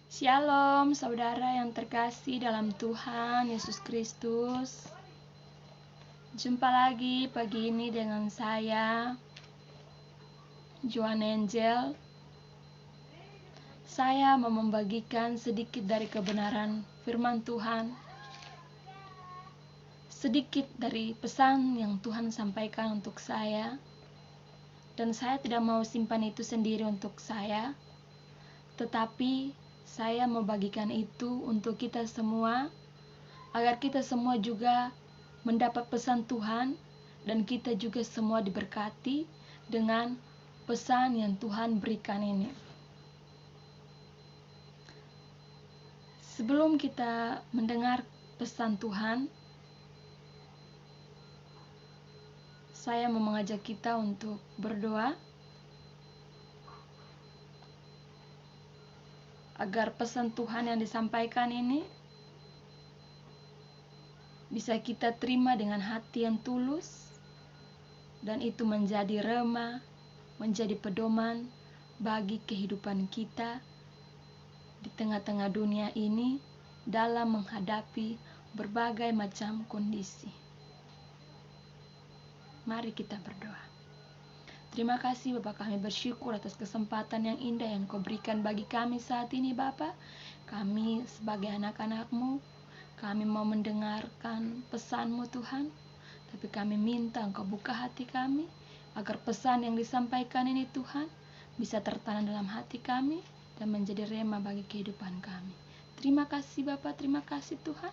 Shalom saudara yang terkasih dalam Tuhan Yesus Kristus. Jumpa lagi pagi ini dengan saya, Joan Angel. Saya mau membagikan sedikit dari kebenaran firman Tuhan, sedikit dari pesan yang Tuhan sampaikan untuk saya. Dan saya tidak mau simpan itu sendiri untuk saya, tetapi saya mau bagikan itu untuk kita semua, agar kita semua juga mendapat pesan Tuhan, dan kita juga semua diberkati dengan pesan yang Tuhan berikan ini. Sebelum kita mendengar pesan Tuhan, saya mau mengajak kita untuk berdoa agar pesan Tuhan yang disampaikan ini bisa kita terima dengan hati yang tulus, dan itu menjadi rema, menjadi pedoman bagi kehidupan kita di tengah-tengah dunia ini dalam menghadapi berbagai macam kondisi. Mari kita berdoa. Terima kasih Bapa, kami bersyukur atas kesempatan yang indah yang Kau berikan bagi kami saat ini Bapa. Kami sebagai anak-anak-Mu, kami mau mendengarkan pesan-Mu Tuhan, tapi kami minta Engkau buka hati kami, agar pesan yang disampaikan ini Tuhan bisa tertanam dalam hati kami dan menjadi rema bagi kehidupan kami. Terima kasih Bapa, terima kasih Tuhan.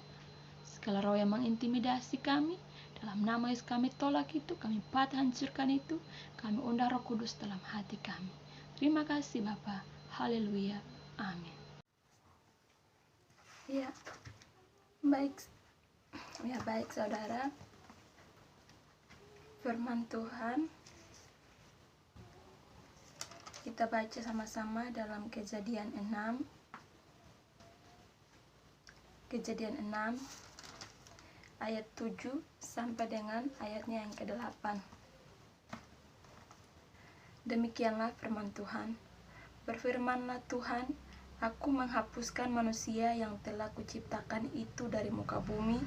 Segala roh yang mengintimidasi kami, dalam nama Yesus kami tolak itu, kami patah hancurkan itu, kami undang Roh Kudus dalam hati kami. Terima kasih Bapa. Haleluya. Amin. Ya, baik saudara. Firman Tuhan kita baca sama-sama dalam Kejadian 6 ayat 7 sampai dengan ayatnya yang ke-8. Demikianlah firman Tuhan. Berfirmanlah Tuhan, Aku menghapuskan manusia yang telah kuciptakan itu dari muka bumi,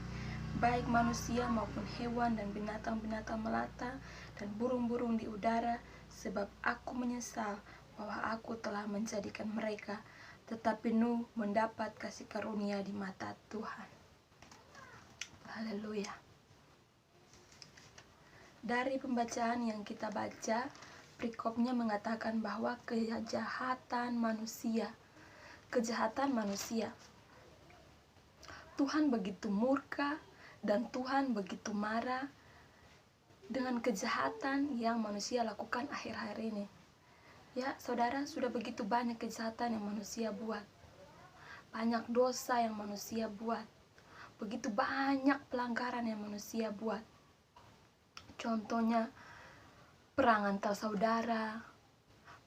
baik manusia maupun hewan dan binatang-binatang melata dan burung-burung di udara, sebab aku menyesal bahwa aku telah menjadikan mereka. Tetapi Nuh mendapat kasih karunia di mata Tuhan. Haleluya. Dari pembacaan yang kita baca, perikopnya mengatakan bahwa kejahatan manusia, Tuhan begitu murka dan Tuhan begitu marah dengan kejahatan yang manusia lakukan akhir-akhir ini. Ya, saudara, sudah begitu banyak kejahatan yang manusia buat. Banyak dosa yang manusia buat. Begitu banyak pelanggaran yang manusia buat. Contohnya, perang antar saudara,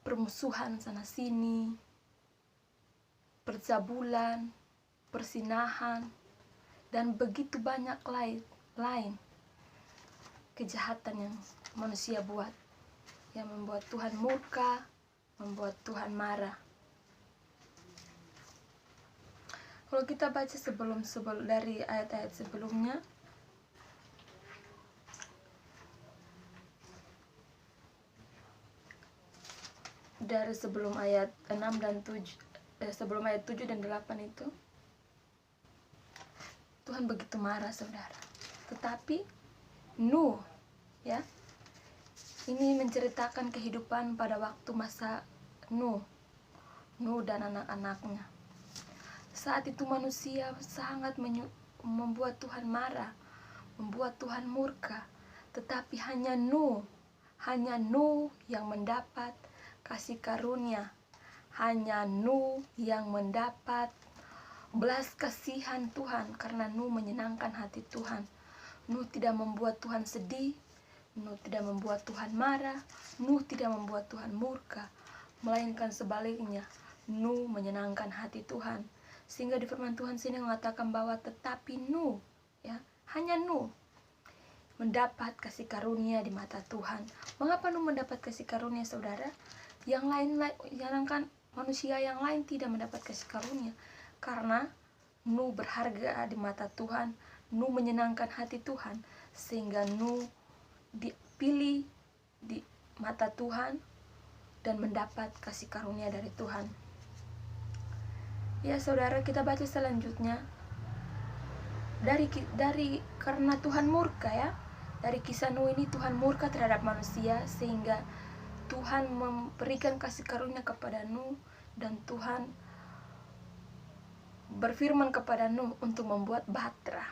permusuhan sana-sini, percabulan, persinahan, dan begitu banyak lain kejahatan yang manusia buat, yang membuat Tuhan murka, membuat Tuhan marah. Kalau kita baca sebelum dari ayat-ayat sebelumnya, dari sebelum ayat 6 dan 7, sebelum ayat 7 dan 8 itu, Tuhan begitu marah saudara. Tetapi Nuh, ya, ini menceritakan kehidupan pada waktu masa Nuh dan anak-anaknya. Saat itu manusia sangat membuat Tuhan marah, membuat Tuhan murka. Tetapi hanya Nuh yang mendapat kasih karunia. Hanya Nuh yang mendapat belas kasihan Tuhan, karena Nuh menyenangkan hati Tuhan. Nuh tidak membuat Tuhan sedih, Nuh tidak membuat Tuhan marah, Nuh tidak membuat Tuhan murka, melainkan sebaliknya, Nuh menyenangkan hati Tuhan. Sehingga di firman Tuhan sini mengatakan bahwa tetapi Nuh, ya, hanya Nuh mendapat kasih karunia di mata Tuhan. Mengapa Nuh mendapat kasih karunia saudara? Yang lain manusia yang lain tidak mendapat kasih karunia, karena Nuh berharga di mata Tuhan, Nuh menyenangkan hati Tuhan, sehingga Nuh dipilih di mata Tuhan dan mendapat kasih karunia dari Tuhan. Ya saudara, kita baca selanjutnya. Dari karena Tuhan murka, ya, dari kisah Nuh ini Tuhan murka terhadap manusia, sehingga Tuhan memberikan kasih karunia kepada Nuh, dan Tuhan berfirman kepada Nuh untuk membuat bahtera.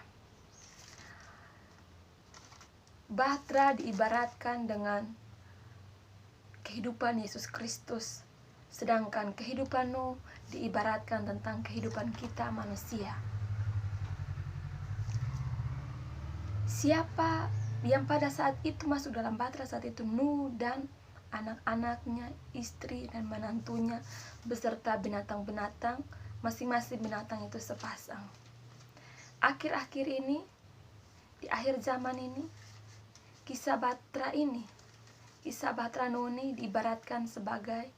Bahtera diibaratkan dengan kehidupan Yesus Kristus, sedangkan kehidupan Nuh diibaratkan tentang kehidupan kita manusia. Siapa yang pada saat itu masuk dalam bahtera saat itu? Nuh dan anak-anaknya, istri dan menantunya, beserta binatang-binatang, masing-masing binatang itu sepasang. Akhir-akhir ini, di akhir zaman ini, kisah bahtera Nuh ini diibaratkan sebagai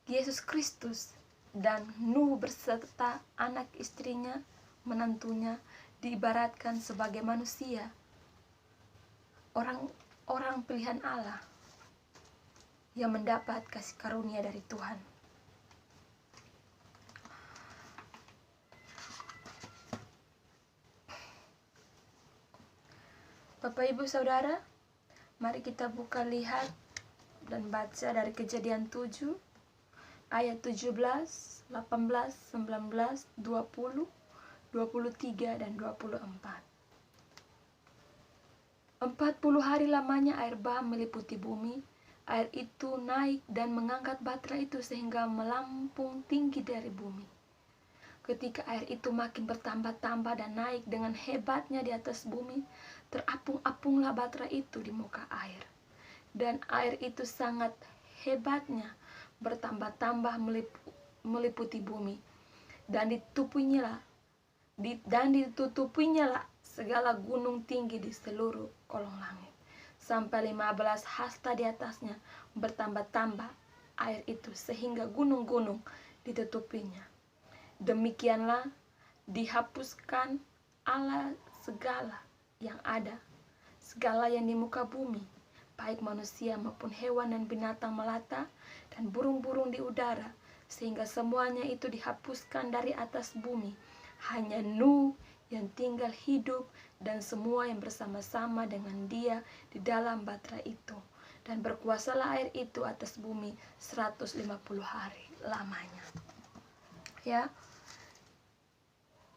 Yesus Kristus, dan Nuh berserta anak istrinya, menantunya diibaratkan sebagai manusia, orang pilihan Allah yang mendapat kasih karunia dari Tuhan. Bapak Ibu Saudara, mari kita buka, lihat dan baca dari Kejadian 7 ayat 17, 18, 19, 20, 23 dan 24. 40 hari lamanya air bah meliputi bumi. Air itu naik dan mengangkat bahtera itu sehingga melampung tinggi dari bumi. Ketika air itu makin bertambah-tambah dan naik dengan hebatnya di atas bumi, terapung-apunglah bahtera itu di muka air. Dan air itu sangat hebatnya bertambah-tambah meliputi bumi, dan ditutupinya segala gunung tinggi di seluruh kolong langit, sampai 15 hasta di atasnya bertambah-tambah air itu, sehingga gunung-gunung ditutupinya. Demikianlah dihapuskan Allah segala yang ada, segala yang di muka bumi, baik manusia maupun hewan dan binatang melata dan burung-burung di udara, sehingga semuanya itu dihapuskan dari atas bumi. Hanya Nuh yang tinggal hidup dan semua yang bersama-sama dengan dia di dalam bahtera itu, dan berkuasalah air itu atas bumi 150 hari lamanya. Ya,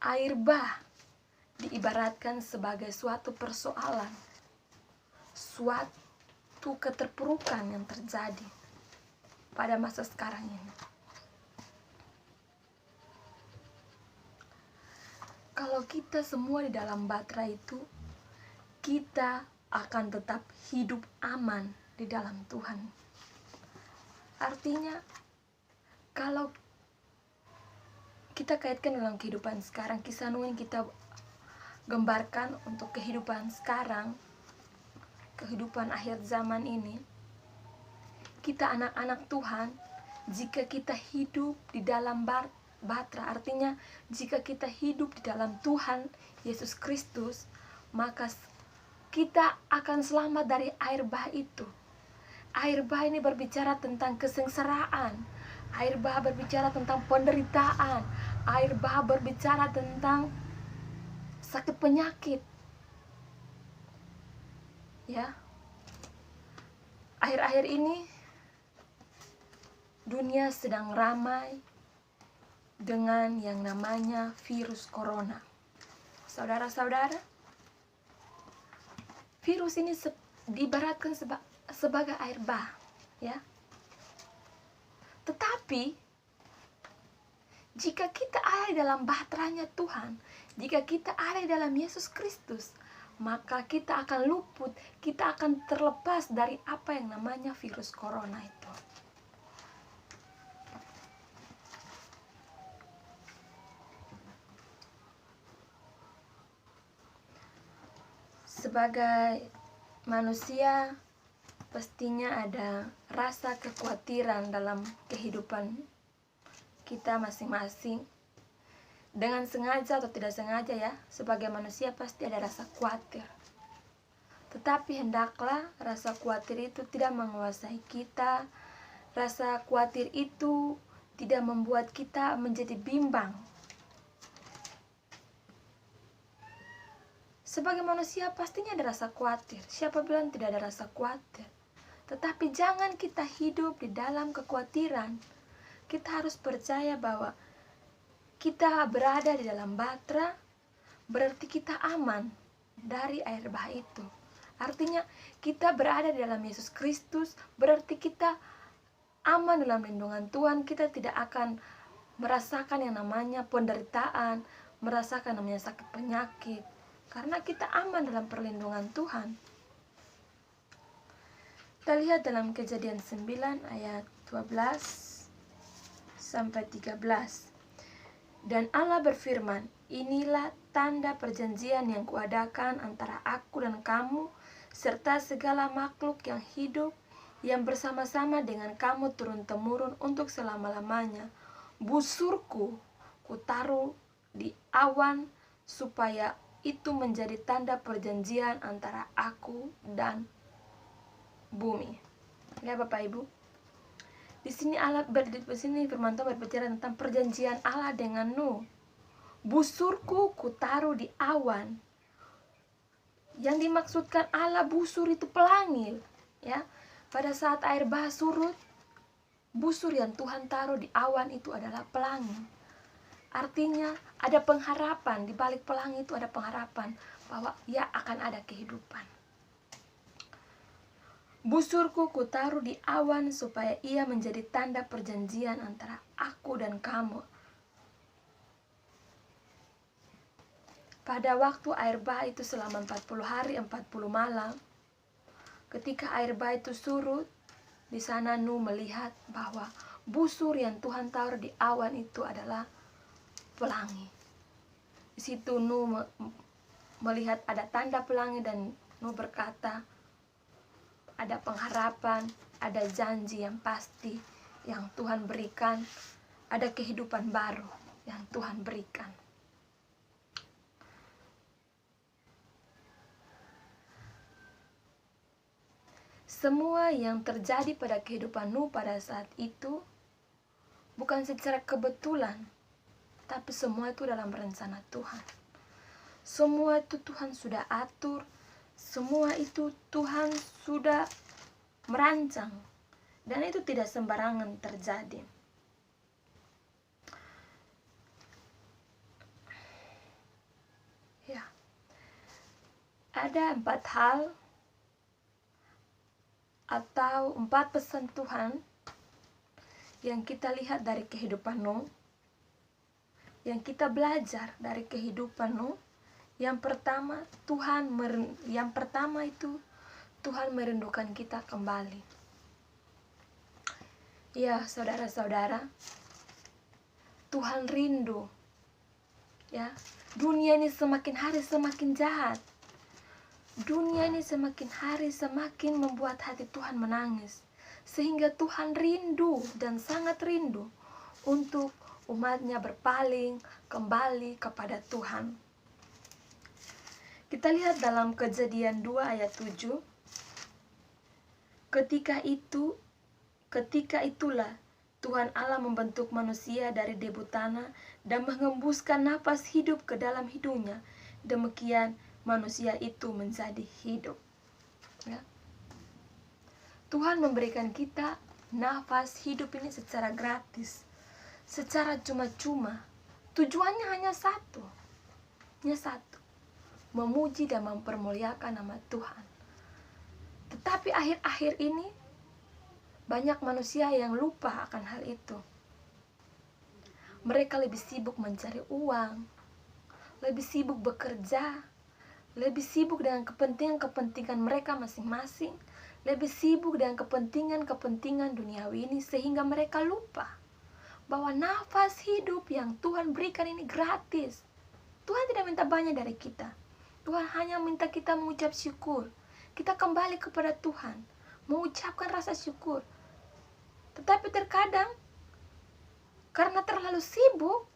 air bah diibaratkan sebagai suatu persoalan, suatu keterpurukan yang terjadi pada masa sekarang ini. Kalau kita semua di dalam bahtera itu, kita akan tetap hidup aman di dalam Tuhan. Artinya, kalau kita kaitkan dalam kehidupan sekarang, kisah Nuh yang kita gambarkan untuk kehidupan sekarang, kehidupan akhir zaman ini, kita anak-anak Tuhan, jika kita hidup di dalam bahtera, artinya jika kita hidup di dalam Tuhan Yesus Kristus, maka kita akan selamat dari air bah itu. Air bah ini berbicara tentang kesengsaraan, air bah berbicara tentang penderitaan, air bah berbicara tentang sakit penyakit. Ya, akhir-akhir ini dunia sedang ramai dengan yang namanya virus corona. Saudara-saudara, virus ini diibaratkan sebagai air bah, ya. Tetapi jika kita ada dalam bahteranya Tuhan, jika kita ada dalam Yesus Kristus, maka kita akan luput, kita akan terlepas dari apa yang namanya virus corona itu. Sebagai manusia, pastinya ada rasa kekhawatiran dalam kehidupan kita masing-masing. Dengan sengaja atau tidak sengaja ya, sebagai manusia pasti ada rasa khawatir. Tetapi hendaklah rasa khawatir itu tidak menguasai kita. Rasa khawatir itu tidak membuat kita menjadi bimbang. Sebagai manusia pastinya ada rasa khawatir. Siapa bilang tidak ada rasa khawatir? Tetapi jangan kita hidup di dalam kekhawatiran. Kita harus percaya bahwa kita berada di dalam Bapa, berarti kita aman dari air bah itu. Artinya kita berada di dalam Yesus Kristus, berarti kita aman dalam lindungan Tuhan. Kita tidak akan merasakan yang namanya penderitaan, merasakan namanya sakit penyakit, karena kita aman dalam perlindungan Tuhan. Kita lihat dalam Kejadian 9 ayat 12 sampai 13. Dan Allah berfirman, inilah tanda perjanjian yang kuadakan antara aku dan kamu, serta segala makhluk yang hidup, yang bersama-sama dengan kamu turun-temurun untuk selama-lamanya. Busurku kutaruh di awan, supaya itu menjadi tanda perjanjian antara aku dan bumi. Ya Bapak Ibu, di sini firman Tuhan berbicara tentang perjanjian Allah dengan Nuh. Busurku kutaruh di awan. Yang dimaksudkan Allah busur itu pelangi, ya. Pada saat air bah surut, busur yang Tuhan taruh di awan itu adalah pelangi. Artinya ada pengharapan, di balik pelangi itu ada pengharapan bahwa ya akan ada kehidupan. Busurku kutaruh di awan supaya ia menjadi tanda perjanjian antara aku dan kamu. Pada waktu air bah itu selama 40 hari 40 malam, ketika air bah itu surut, di sana Nuh melihat bahwa busur yang Tuhan taruh di awan itu adalah pelangi. Di situ Nuh melihat ada tanda pelangi dan Nuh berkata, ada pengharapan, ada janji yang pasti yang Tuhan berikan, ada kehidupan baru yang Tuhan berikan. Semua yang terjadi pada kehidupan Nuh pada saat itu bukan secara kebetulan, tapi semua itu dalam rencana Tuhan. Semua itu Tuhan sudah atur, semua itu Tuhan sudah merancang, dan itu tidak sembarangan terjadi. Ya, ada 4 hal atau 4 pesan Tuhan yang kita lihat dari kehidupan Nuh, yang kita belajar dari kehidupan Nuh. Yang pertama itu Tuhan merindukan kita kembali. Ya, saudara-saudara, Tuhan rindu. Ya, dunia ini semakin hari semakin jahat. Dunia ini semakin hari semakin membuat hati Tuhan menangis. Sehingga Tuhan rindu dan sangat rindu untuk umatnya berpaling kembali kepada Tuhan. Kita lihat dalam Kejadian 2 ayat 7. Ketika itulah Tuhan Allah membentuk manusia dari debu tanah dan mengembuskan napas hidup ke dalam hidungnya. Demikian manusia itu menjadi hidup. Ya. Tuhan memberikan kita nafas hidup ini secara gratis, secara cuma-cuma. Tujuannya hanya satu, memuji dan mempermuliakan nama Tuhan. Tetapi akhir-akhir ini banyak manusia yang lupa akan hal itu. Mereka lebih sibuk mencari uang, lebih sibuk bekerja, lebih sibuk dengan kepentingan mereka masing-masing, lebih sibuk dengan kepentingan duniawi ini, sehingga mereka lupa bahwa nafas hidup yang Tuhan berikan ini gratis. Tuhan tidak minta banyak dari kita. Tuhan hanya minta kita mengucap syukur. Kita kembali kepada Tuhan, mengucapkan rasa syukur. Tetapi terkadang karena terlalu sibuk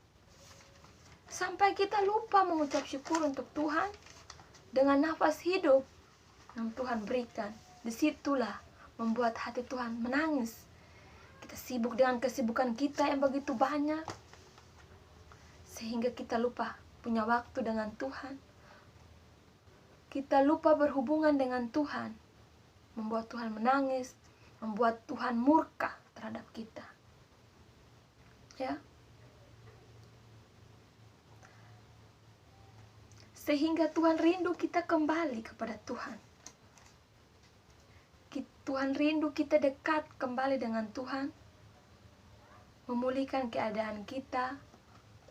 sampai kita lupa mengucap syukur untuk Tuhan dengan nafas hidup yang Tuhan berikan. Disitulah membuat hati Tuhan menangis. Kita sibuk dengan kesibukan kita yang begitu banyak, sehingga kita lupa punya waktu dengan Tuhan. Kita lupa berhubungan dengan Tuhan, membuat Tuhan menangis, membuat Tuhan murka terhadap kita. Ya. Sehingga Tuhan rindu kita kembali kepada Tuhan. Tuhan rindu kita dekat kembali dengan Tuhan, memulihkan keadaan kita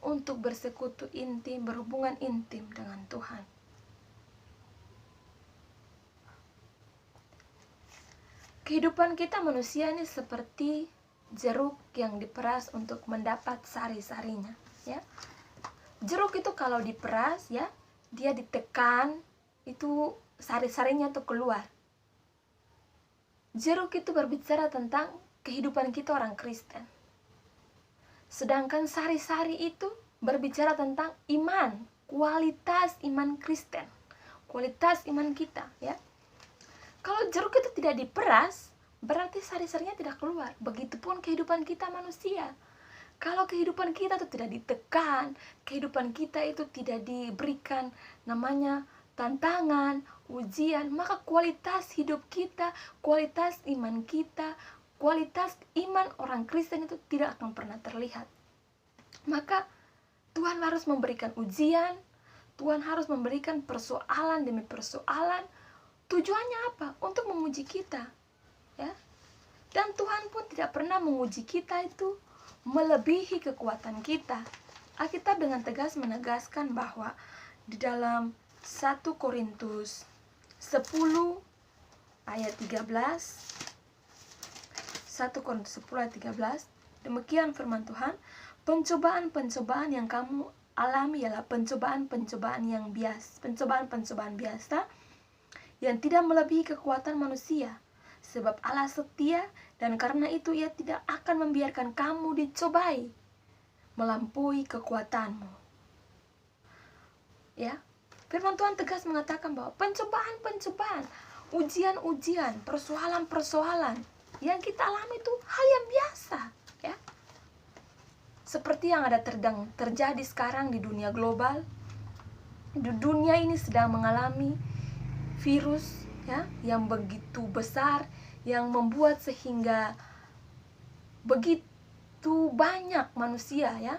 untuk bersekutu intim, berhubungan intim dengan Tuhan. Kehidupan kita manusia ini seperti jeruk yang diperas untuk mendapat sari-sarinya, ya. Jeruk itu kalau diperas, ya, dia ditekan, itu sari-sarinya tuh keluar. Jeruk itu berbicara tentang kehidupan kita orang Kristen. Sedangkan sari-sari itu berbicara tentang iman, kualitas iman Kristen, kualitas iman kita, ya. Kalau jeruk itu tidak diperas, berarti sari-sarinya tidak keluar. Begitupun kehidupan kita manusia. Kalau kehidupan kita itu tidak ditekan, kehidupan kita itu tidak diberikan namanya tantangan, ujian, maka kualitas hidup kita, kualitas iman kita, kualitas iman orang Kristen itu tidak akan pernah terlihat. Maka Tuhan harus memberikan ujian, Tuhan harus memberikan persoalan demi persoalan. Tujuannya apa? Untuk menguji kita, ya. Dan Tuhan pun tidak pernah menguji kita itu melebihi kekuatan kita. Alkitab dengan tegas menegaskan bahwa di dalam 1 Korintus 10 ayat 13, 1 Korintus 10 ayat 13, demikian firman Tuhan, pencobaan-pencobaan yang kamu alami ialah pencobaan-pencobaan yang biasa, pencobaan-pencobaan biasa yang tidak melebihi kekuatan manusia. Sebab Allah setia dan karena itu Ia tidak akan membiarkan kamu dicobai melampaui kekuatanmu. Ya, firman Tuhan tegas mengatakan bahwa pencobaan-pencobaan, ujian-ujian, persoalan-persoalan yang kita alami itu hal yang biasa, ya. Seperti yang ada terjadi sekarang di dunia global. Di dunia ini sedang mengalami virus, ya, yang begitu besar, yang membuat sehingga begitu banyak manusia, ya.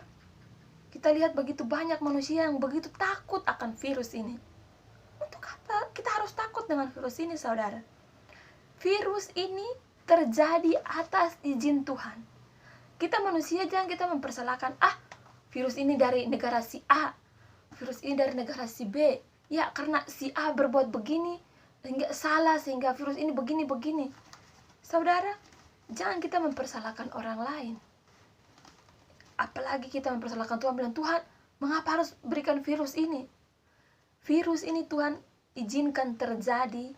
Kita lihat begitu banyak manusia yang begitu takut akan virus ini. Untuk apa kita harus takut dengan virus ini, saudara? Virus ini terjadi atas izin Tuhan. Kita manusia jangan kita mempersalahkan, virus ini dari negara si A, virus ini dari negara si B. Ya, karena si A berbuat begini, sehingga salah, sehingga virus ini begini-begini. Saudara, jangan kita mempersalahkan orang lain. Apalagi kita mempersalahkan Tuhan, bilang, Tuhan, mengapa harus berikan virus ini? Virus ini Tuhan izinkan terjadi.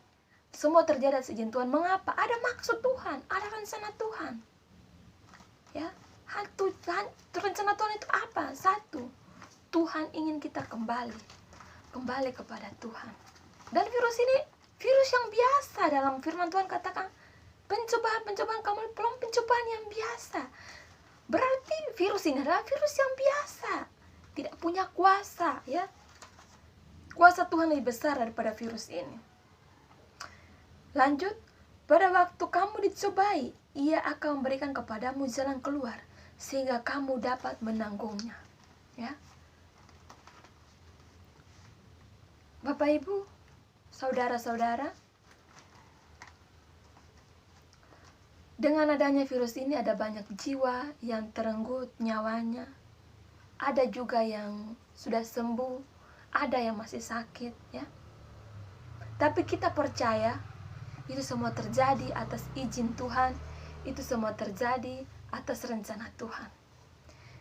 Semua terjadi atas izin Tuhan. Mengapa? Ada maksud Tuhan, ada rencana Tuhan. Ya, rencana Tuhan itu apa? Satu, Tuhan ingin kita kembali kepada Tuhan. Dan virus ini virus yang biasa. Dalam firman Tuhan katakan, pencobaan kamu belum pencobaan yang biasa. Berarti virus ini adalah virus yang biasa, tidak punya kuasa, ya. Kuasa Tuhan lebih besar daripada virus ini. Lanjut, pada waktu kamu dicobai, Ia akan memberikan kepadamu jalan keluar sehingga kamu dapat menanggungnya, ya. Bapak Ibu, saudara-saudara, dengan adanya virus ini ada banyak jiwa yang terenggut nyawanya. Ada juga yang sudah sembuh, ada yang masih sakit, ya. Tapi kita percaya itu semua terjadi atas izin Tuhan, itu semua terjadi atas rencana Tuhan.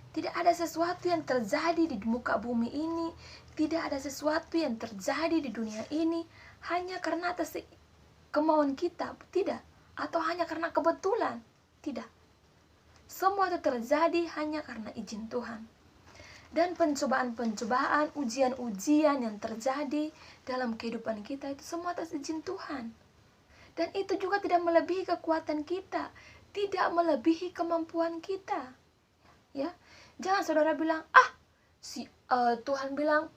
Tidak ada sesuatu yang terjadi di muka bumi ini, tidak ada sesuatu yang terjadi di dunia ini hanya karena atas kemauan kita, tidak. Atau hanya karena kebetulan, tidak. Semua itu terjadi hanya karena izin Tuhan. Dan pencobaan-pencobaan, ujian-ujian yang terjadi dalam kehidupan kita itu semua atas izin Tuhan. Dan itu juga tidak melebihi kekuatan kita, tidak melebihi kemampuan kita. Ya, jangan saudara bilang, Tuhan bilang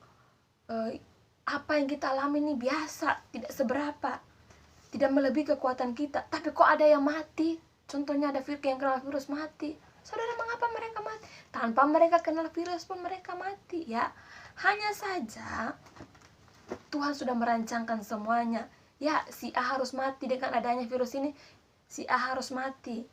apa yang kita alami ini biasa, tidak seberapa, tidak melebihi kekuatan kita. Tapi kok ada yang mati? Contohnya ada yang kena virus mati. Saudara, mengapa mereka mati? Tanpa mereka kenal virus pun mereka mati. Ya, hanya saja Tuhan sudah merancangkan semuanya. Ya, si A harus mati dengan adanya virus ini. Si A harus mati.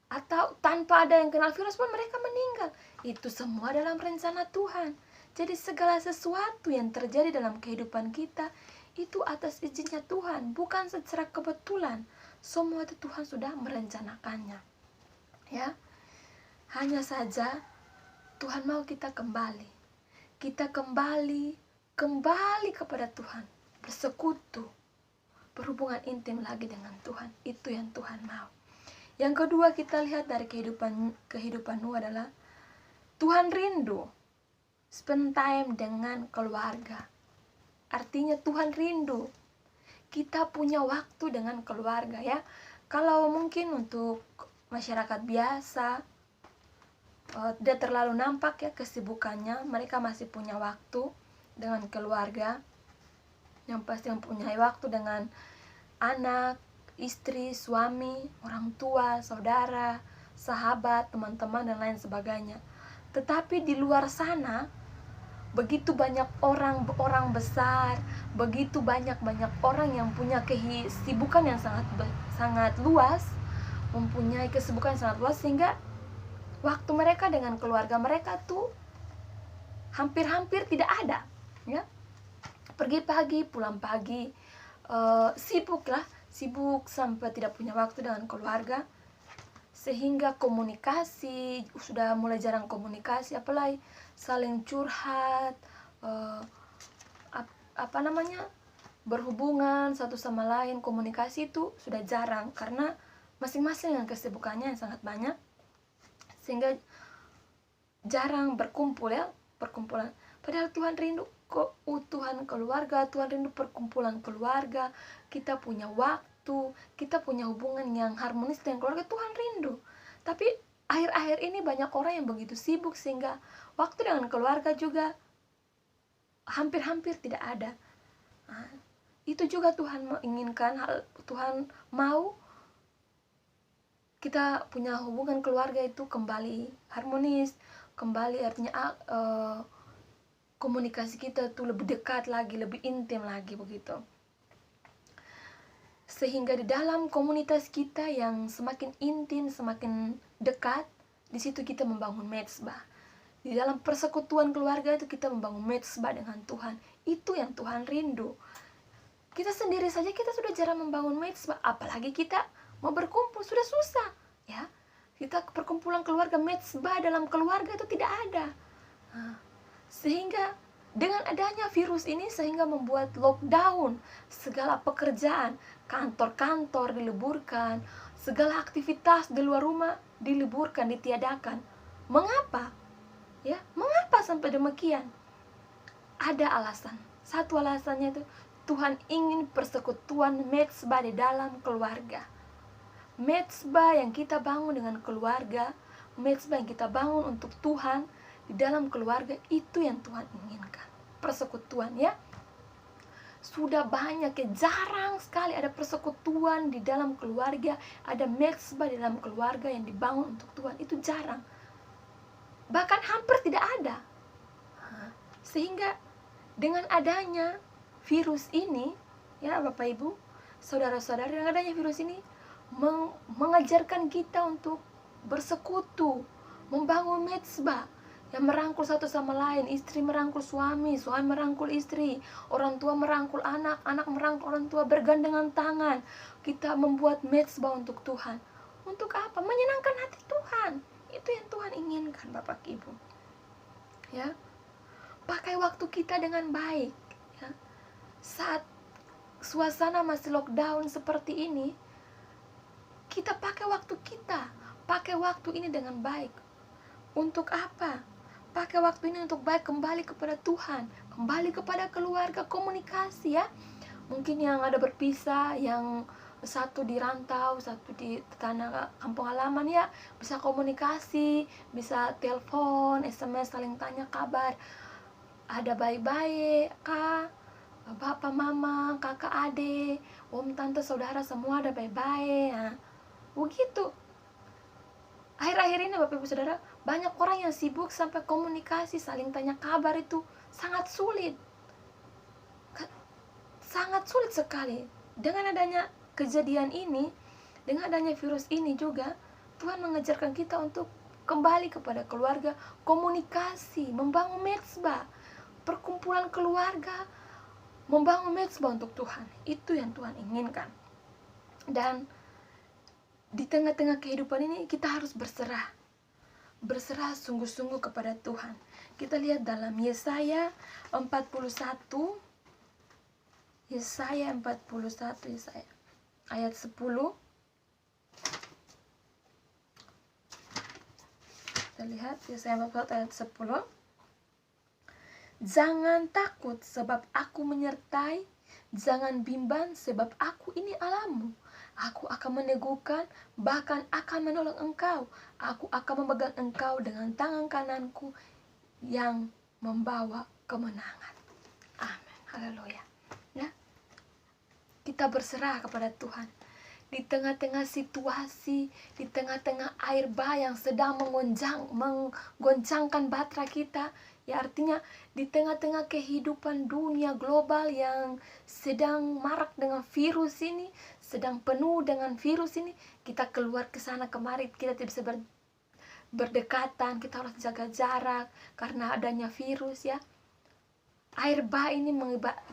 Atau tanpa ada yang kenal virus pun mereka meninggal. Itu semua dalam rencana Tuhan. Jadi segala sesuatu yang terjadi dalam kehidupan kita itu atas izinnya Tuhan, bukan secara kebetulan. Semua itu Tuhan sudah merencanakannya. Ya. Hanya saja Tuhan mau kita kembali. Kita kembali kepada Tuhan, bersekutu, berhubungan intim lagi dengan Tuhan. Itu yang Tuhan mau. Yang kedua kita lihat dari kehidupan Nuh adalah Tuhan rindu spend time dengan keluarga. Artinya Tuhan rindu kita punya waktu dengan keluarga, ya. Kalau mungkin untuk masyarakat biasa tidak terlalu nampak ya kesibukannya, mereka masih punya waktu dengan keluarga, yang pasti mempunyai waktu dengan anak, istri, suami, orang tua, saudara, sahabat, teman-teman, dan lain sebagainya. Tetapi di luar sana, begitu banyak orang besar, begitu banyak orang yang punya kesibukan yang sangat luas, mempunyai kesibukan yang sangat luas, sehingga waktu mereka dengan keluarga mereka tuh hampir-hampir tidak ada, ya. Pergi pagi, pulang pagi, sibuk sampai tidak punya waktu dengan keluarga, sehingga komunikasi sudah mulai jarang komunikasi, apalagi saling curhat, berhubungan satu sama lain, komunikasi itu sudah jarang karena masing-masing dengan kesibukannya yang sangat banyak, sehingga jarang perkumpulan. Padahal Tuhan rindu keutuhan keluarga, Tuhan rindu perkumpulan keluarga, kita punya waktu, kita punya hubungan yang harmonis dengan keluarga, Tuhan rindu. Tapi akhir-akhir ini banyak orang yang begitu sibuk sehingga waktu dengan keluarga juga hampir-hampir tidak ada. Nah, itu juga Tuhan menginginkan, Tuhan mau kita punya hubungan keluarga itu kembali harmonis, kembali artinya komunikasi kita tuh lebih dekat lagi, lebih intim lagi begitu. Sehingga di dalam komunitas kita yang semakin intim, semakin dekat, di situ kita membangun mezbah. Di dalam persekutuan keluarga itu kita membangun mezbah dengan Tuhan. Itu yang Tuhan rindu. Kita sendiri saja kita sudah jarang membangun mezbah, apalagi kita mau berkumpul, sudah susah, ya. Kita perkumpulan keluarga, mezbah dalam keluarga itu tidak ada. Sehingga dengan adanya virus ini sehingga membuat lockdown segala pekerjaan, kantor-kantor diliburkan, segala aktivitas di luar rumah diliburkan, ditiadakan. Mengapa? Ya, mengapa sampai demikian? Ada alasan. Satu alasannya itu Tuhan ingin persekutuan mezbah di dalam keluarga. Mezbah yang kita bangun dengan keluarga, mezbah yang kita bangun untuk Tuhan di dalam keluarga, itu yang Tuhan inginkan. Persekutuan, ya. Sudah banyak, ya, jarang sekali ada persekutuan di dalam keluarga, ada mezbah di dalam keluarga yang dibangun untuk Tuhan, itu jarang. Bahkan hampir tidak ada. Sehingga dengan adanya virus ini, ya Bapak Ibu, saudara-saudara, dengan adanya virus ini mengajarkan kita untuk bersekutu, membangun mezbah yang merangkul satu sama lain, istri merangkul suami, suami merangkul istri, orang tua merangkul anak, anak merangkul orang tua, bergandengan tangan. Kita membuat mezbah untuk Tuhan. Untuk apa? Menyenangkan hati Tuhan. Itu yang Tuhan inginkan, Bapak Ibu. Ya. Pakai waktu kita dengan baik, ya. Saat suasana masih lockdown seperti ini, kita pakai waktu kita, pakai waktu ini dengan baik. Untuk apa? Pakai waktu ini untuk baik, kembali kepada Tuhan, kembali kepada keluarga, komunikasi ya. Mungkin yang ada berpisah, yang satu di rantau, satu di tanah kampung halaman ya, bisa komunikasi, bisa telepon, SMS, saling tanya kabar. Ada baik-baik kah? Bapak, mama, kakak, adik, om, tante, saudara, semua ada baik-baik ya. Begitu. Akhir-akhir ini Bapak Ibu Saudara, banyak orang yang sibuk sampai komunikasi, saling tanya kabar itu sangat sulit. Sangat sulit sekali. Dengan adanya kejadian ini, dengan adanya virus ini juga, Tuhan mengajarkan kita untuk kembali kepada keluarga, komunikasi, membangun mezbah, perkumpulan keluarga, membangun mezbah untuk Tuhan. Itu yang Tuhan inginkan. Dan di tengah-tengah kehidupan ini kita harus berserah. Berserah sungguh-sungguh kepada Tuhan. Kita lihat dalam Yesaya 41. Yesaya 41 ayat 10. Kita lihat Yesaya 41 ayat 10. Jangan takut sebab aku menyertai, jangan bimbang sebab aku ini Allahmu. Aku akan meneguhkan, bahkan akan menolong engkau. Aku akan memegang engkau dengan tangan kananku yang membawa kemenangan. Amin. Haleluya. Ya. Kita berserah kepada Tuhan. Di tengah-tengah situasi, di tengah-tengah air bah yang sedang menggoncangkan bahtera kita, ya artinya di tengah-tengah kehidupan dunia global yang sedang marak dengan virus ini, sedang penuh dengan virus ini, kita keluar ke sana kemari, kita tidak bisa berdekatan, kita harus jaga jarak karena adanya virus ya. Air bah ini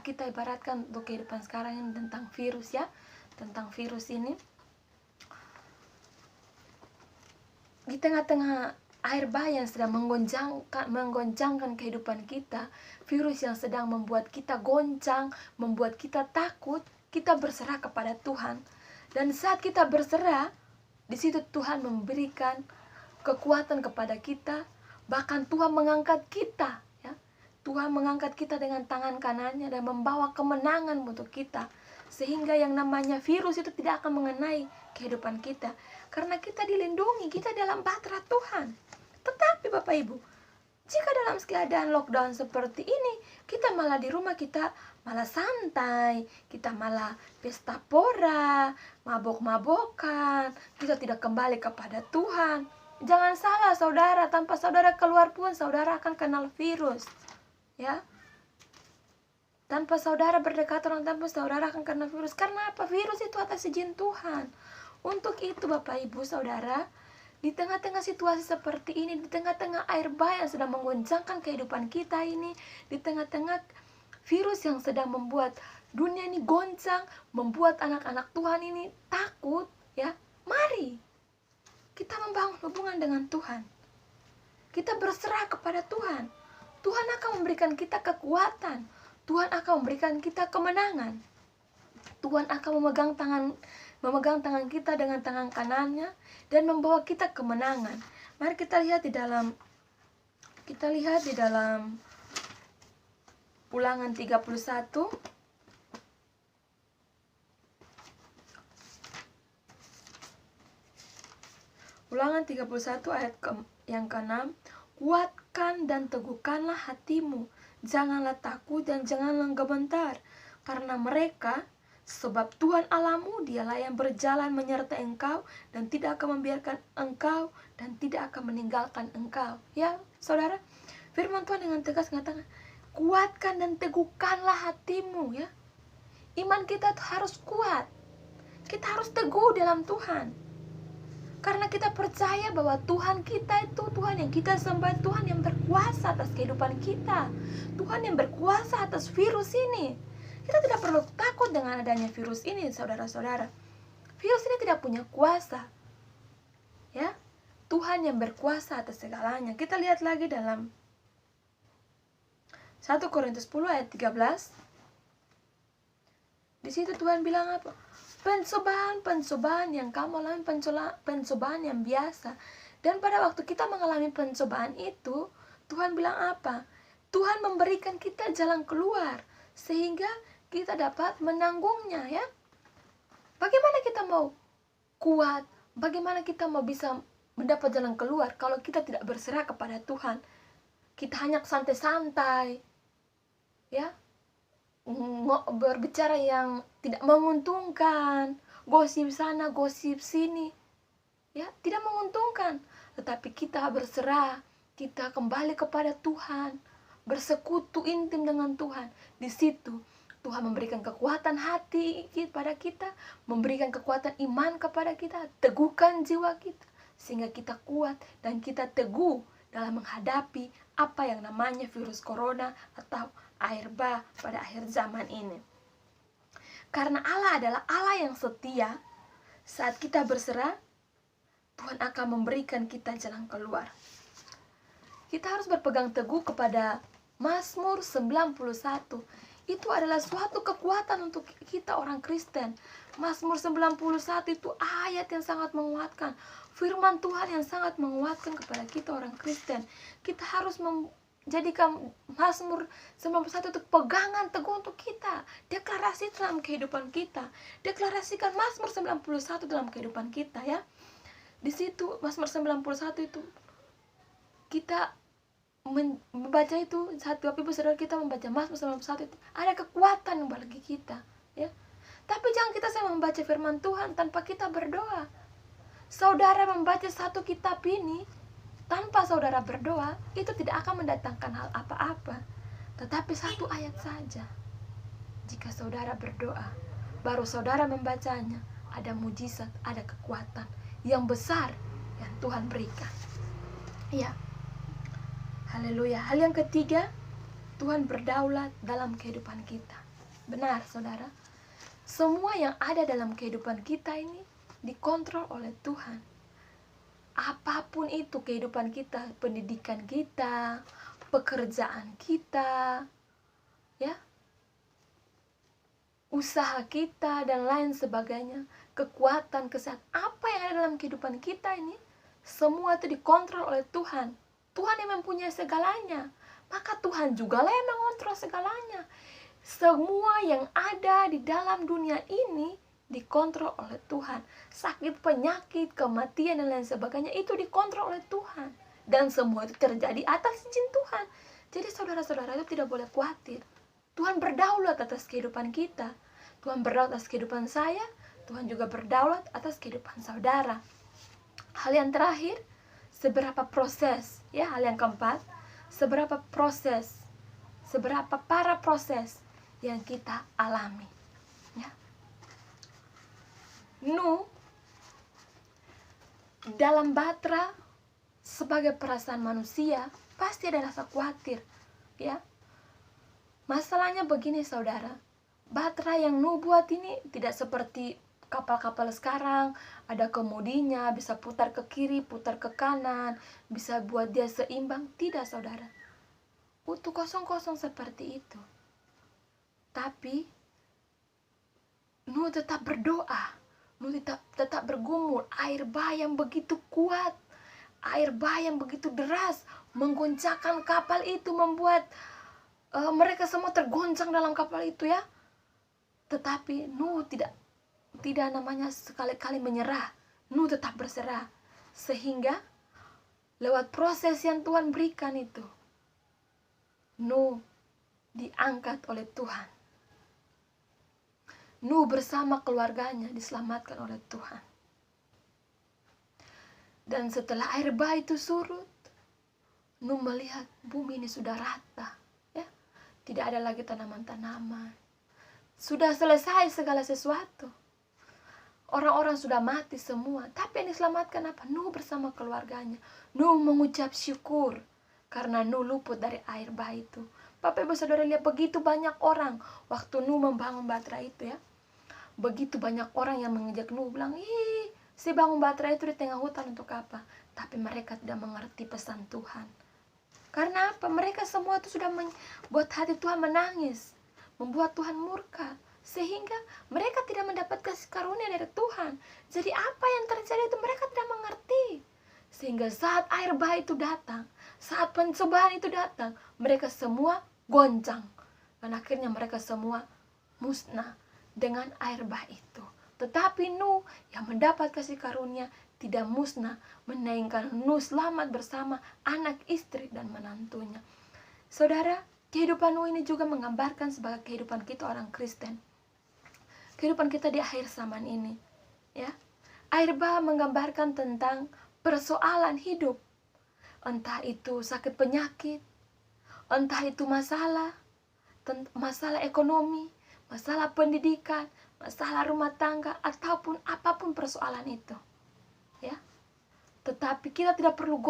kita ibaratkan untuk kehidupan sekarang ini tentang virus ya, tentang virus ini. Di tengah-tengah air bah yang sedang menggoncangkan kehidupan kita, virus yang sedang membuat kita goncang, membuat kita takut, kita berserah kepada Tuhan. Dan saat kita berserah, di situ Tuhan memberikan kekuatan kepada kita, bahkan Tuhan mengangkat kita, ya. Tuhan mengangkat kita dengan tangan kanannya dan membawa kemenangan untuk kita, sehingga yang namanya virus itu tidak akan mengenai kehidupan kita, karena kita dilindungi, kita dalam bahtera Tuhan. Tetapi Bapak Ibu, jika dalam keadaan lockdown seperti ini, kita malah di rumah, kita malah santai, kita malah pesta pora, mabok-mabokan, kita tidak kembali kepada Tuhan. Jangan salah saudara, tanpa saudara keluar pun saudara akan kenal virus. Ya. Tanpa saudara berdekatan dengan Tuhan, saudara akan kenal virus. Karena apa? Virus itu atas izin Tuhan. Untuk itu Bapak Ibu Saudara, di tengah-tengah situasi seperti ini, di tengah-tengah air bah yang sedang menggoncangkan kehidupan kita ini, di tengah-tengah virus yang sedang membuat dunia ini goncang, membuat anak-anak Tuhan ini takut, ya, mari kita membangun hubungan dengan Tuhan. Kita berserah kepada Tuhan. Tuhan akan memberikan kita kekuatan. Tuhan akan memberikan kita kemenangan. Tuhan akan memegang tangan kita dengan tangan kanannya dan membawa kita kemenangan. Mari kita lihat di dalam Ulangan 31. Ulangan 31 ayat yang ke-6. Kuatkan dan teguhkanlah hatimu, janganlah takut dan janganlah gemetar, karena mereka, sebab Tuhan Allahmu dialah yang berjalan menyertai engkau dan tidak akan membiarkan engkau dan tidak akan meninggalkan engkau. Ya, saudara, firman Tuhan dengan tegas mengatakan, kuatkan dan teguhkanlah hatimu, ya. Iman kita harus kuat. Kita harus teguh dalam Tuhan. Karena kita percaya bahwa Tuhan kita itu Tuhan yang kita sembah, Tuhan yang berkuasa atas kehidupan kita, Tuhan yang berkuasa atas virus ini. Kita tidak perlu takut dengan adanya virus ini, saudara-saudara. Virus ini tidak punya kuasa, ya. Tuhan yang berkuasa atas segalanya. Kita lihat lagi dalam 1 Korintus 10 ayat 13. Di situ Tuhan bilang apa? pencobaan yang kamu alami, pencobaan yang biasa. Dan pada waktu kita mengalami pencobaan itu, Tuhan bilang apa? Tuhan memberikan kita jalan keluar sehingga kita dapat menanggungnya, ya. Bagaimana kita mau kuat? Bagaimana kita mau bisa mendapat jalan keluar kalau kita tidak berserah kepada Tuhan? Kita hanya santai-santai, ya, berbicara yang tidak menguntungkan, gosip sana, gosip sini, ya, tidak menguntungkan. Tetapi kita berserah, kita kembali kepada Tuhan, bersekutu intim dengan Tuhan. Di situ Tuhan memberikan kekuatan hati kepada kita, memberikan kekuatan iman kepada kita, teguhkan jiwa kita, sehingga kita kuat dan kita teguh dalam menghadapi apa yang namanya virus corona atau air bah pada akhir zaman ini. Karena Allah adalah Allah yang setia, saat kita berserah, Tuhan akan memberikan kita jalan keluar. Kita harus berpegang teguh kepada Mazmur 91. Itu adalah suatu kekuatan untuk kita orang Kristen. Mazmur 91 itu ayat yang sangat menguatkan, firman Tuhan yang sangat menguatkan kepada kita orang Kristen. Kita harus menjadikan Mazmur 91 itu pegangan teguh untuk kita. Deklarasi dalam kehidupan kita. Deklarasikan Mazmur 91 dalam kehidupan kita, ya. Di situ Mazmur 91 itu kita membaca itu, saat Bapak Ibu Saudara kita membaca Mazmur 91 itu ada kekuatan bagi kita, ya. Tapi jangan kita membaca firman Tuhan tanpa kita berdoa. Saudara membaca satu kitab ini tanpa saudara berdoa, itu tidak akan mendatangkan hal apa-apa. Tetapi satu ayat saja, jika saudara berdoa, baru saudara membacanya, ada mujizat, ada kekuatan yang besar yang Tuhan berikan, ya. Haleluya. Hal yang ketiga, Tuhan berdaulat dalam kehidupan kita. Benar, saudara. Semua yang ada dalam kehidupan kita ini dikontrol oleh Tuhan. Apapun itu kehidupan kita, pendidikan kita, pekerjaan kita, ya, usaha kita dan lain sebagainya, kekuatan, kesehatan, apa yang ada dalam kehidupan kita ini, semua itu dikontrol oleh Tuhan. Tuhan yang mempunyai segalanya, maka Tuhan juga lah yang mengontrol segalanya. Semua yang ada di dalam dunia ini dikontrol oleh Tuhan. Sakit, penyakit, kematian dan lain sebagainya itu dikontrol oleh Tuhan. Dan semua itu terjadi atas izin Tuhan. Jadi saudara-saudara itu tidak boleh khawatir. Tuhan berdaulat atas kehidupan kita. Tuhan berdaulat atas kehidupan saya. Tuhan juga berdaulat atas kehidupan saudara. Hal yang terakhir, seberapa proses, ya, hal yang keempat, seberapa para proses yang kita alami, ya. Nuh dalam batra sebagai perasaan manusia pasti ada rasa khawatir, ya. Masalahnya begini, saudara, batra yang Nuh buat ini tidak seperti kapal-kapal sekarang, ada kemudinya, bisa putar ke kiri, putar ke kanan, bisa buat dia seimbang. Tidak, saudara. Utuh kosong-kosong seperti itu. Tapi Nuh tetap berdoa. Nuh tetap bergumul. Air bah yang begitu kuat, air bah yang begitu deras, menggoncangkan kapal itu, membuat mereka semua tergoncang dalam kapal itu, ya. Tetapi Nuh tidak namanya sekali-kali menyerah. Nuh tetap berserah. Sehingga lewat proses yang Tuhan berikan itu, Nuh diangkat oleh Tuhan. Nuh bersama keluarganya diselamatkan oleh Tuhan. Dan setelah air bah itu surut, Nuh melihat bumi ini sudah rata, ya. Tidak ada lagi tanaman-tanaman. Sudah selesai segala sesuatu. Orang-orang sudah mati semua. Tapi yang diselamatkan apa? Nuh bersama keluarganya. Nuh mengucap syukur karena Nuh luput dari air bah itu. Bapak Ibu Saudara lihat, begitu banyak orang waktu Nuh membangun batra itu, ya. Begitu banyak orang yang mengejek Nuh, bilang, "Ih, si bangun batra itu di tengah hutan untuk apa?" Tapi mereka tidak mengerti pesan Tuhan. Karena apa? Mereka semua itu sudah membuat hati Tuhan menangis, membuat Tuhan murka. sehingga mereka tidak mendapat kasih karunia dari Tuhan. Jadi apa yang terjadi itu mereka tidak mengerti. Sehingga saat air bah itu datang, saat pencobaan itu datang, mereka semua goncang. Dan akhirnya mereka semua musnah dengan air bah itu. Tetapi Nuh yang mendapat kasih karunia tidak musnah, melainkan Nuh selamat bersama anak, istri, dan menantunya. Saudara, kehidupan Nuh ini juga menggambarkan sebagai kehidupan kita orang Kristen. Kehidupan kita di akhir zaman ini, ya. Air bah menggambarkan tentang persoalan hidup. Entah itu sakit penyakit, entah itu masalah ekonomi, masalah pendidikan, masalah rumah tangga, ataupun apapun persoalan itu, ya. Tetapi kita tidak perlu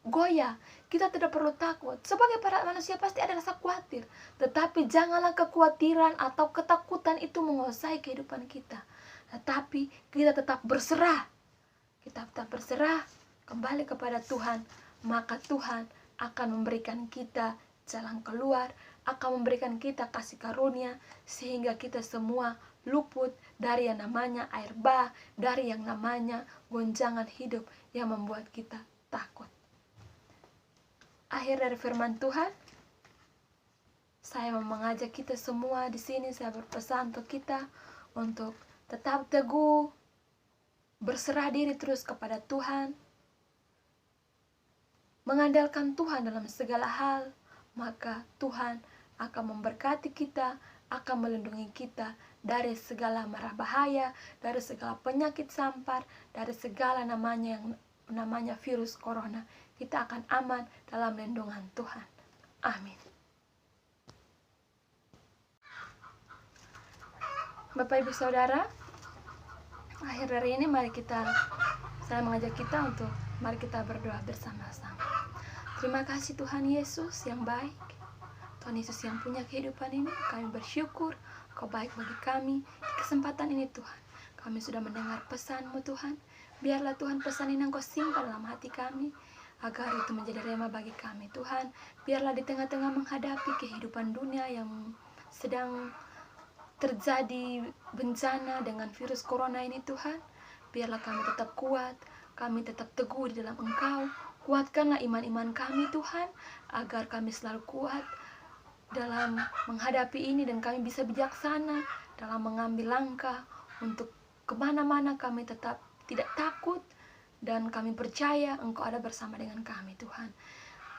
goyah, kita tidak perlu takut. Sebagai para manusia pasti ada rasa khawatir, tetapi janganlah kekhawatiran atau ketakutan itu menguasai kehidupan kita. Tetapi kita tetap berserah, kembali kepada Tuhan, maka Tuhan akan memberikan kita jalan keluar, akan memberikan kita kasih karunia, sehingga kita semua luput dari yang namanya air bah, dari yang namanya gonjangan hidup yang membuat kita takut. Akhir dari firman Tuhan, saya mau mengajak kita semua di sini, saya berpesan untuk kita untuk tetap teguh, berserah diri terus kepada Tuhan, mengandalkan Tuhan dalam segala hal, maka Tuhan akan memberkati kita, akan melindungi kita dari segala mara bahaya, dari segala penyakit sampar, dari segala namanya virus corona. Kita akan aman dalam lindungan Tuhan. Amin. Bapak Ibu Saudara, akhir dari ini saya mengajak kita untuk mari kita berdoa bersama-sama. Terima kasih Tuhan Yesus yang baik, Tuhan Yesus yang punya kehidupan ini. Kami bersyukur Kau baik bagi kami. Di kesempatan ini Tuhan, kami sudah mendengar pesan-Mu Tuhan. Biarlah Tuhan pesan ini Engkau simpan dalam hati kami, agar itu menjadi rema bagi kami Tuhan. Biarlah di tengah-tengah menghadapi kehidupan dunia yang sedang terjadi bencana dengan virus corona ini Tuhan, biarlah kami tetap kuat, kami tetap teguh di dalam Engkau. Kuatkanlah iman-iman kami Tuhan, agar kami selalu kuat dalam menghadapi ini, dan kami bisa bijaksana dalam mengambil langkah untuk kemana-mana. Kami tetap tidak takut, dan kami percaya Engkau ada bersama dengan kami Tuhan.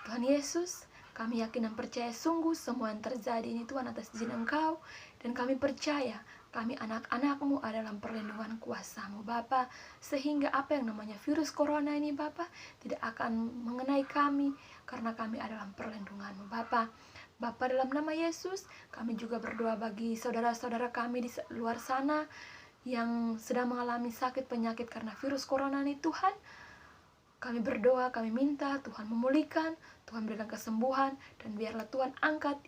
Tuhan Yesus, kami yakin dan percaya sungguh semua yang terjadi ini Tuhan atas izin Engkau, dan kami percaya kami anak-anak-Mu ada dalam perlindungan kuasa-Mu Bapa, sehingga apa yang namanya virus corona ini Bapa tidak akan mengenai kami, karena kami ada dalam perlindungan-Mu Bapa. Bapa, dalam nama Yesus kami juga berdoa bagi saudara-saudara kami di luar sana yang sedang mengalami sakit penyakit karena virus corona ini Tuhan. Kami berdoa, kami minta Tuhan memulihkan, Tuhan berikan kesembuhan, dan biarlah Tuhan angkat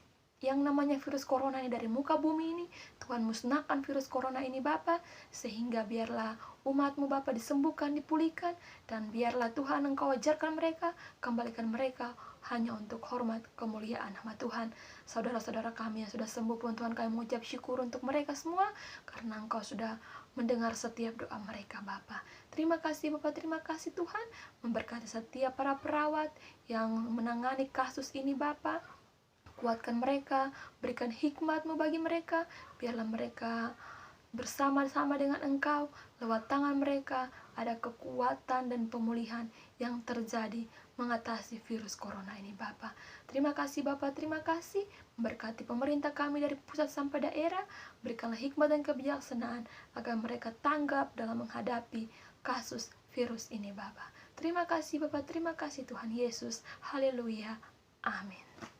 yang namanya virus corona ini dari muka bumi ini. Tuhan musnahkan virus corona ini Bapa, sehingga biarlah umat-Mu Bapa disembuhkan, dipulihkan, dan biarlah Tuhan Engkau ajarkan mereka, kembalikan mereka hanya untuk hormat kemuliaan nama Tuhan. Saudara-saudara kami yang sudah sembuh pun Tuhan, kami mengucap syukur untuk mereka semua, karena Engkau sudah mendengar setiap doa mereka Bapa. Terima kasih Bapa, terima kasih Tuhan. Memberkati setiap para perawat yang menangani kasus ini Bapa. Kuatkan mereka, berikan hikmat-Mu bagi mereka, biarlah mereka bersama-sama dengan Engkau. Lewat tangan mereka ada kekuatan dan pemulihan yang terjadi mengatasi virus corona ini Bapa. Terima kasih Bapa, terima kasih. Memberkati pemerintah kami dari pusat sampai daerah, berikanlah hikmat dan kebijaksanaan agar mereka tanggap dalam menghadapi kasus virus ini Bapa. Terima kasih Bapa, terima kasih Tuhan Yesus. Haleluya. Amin.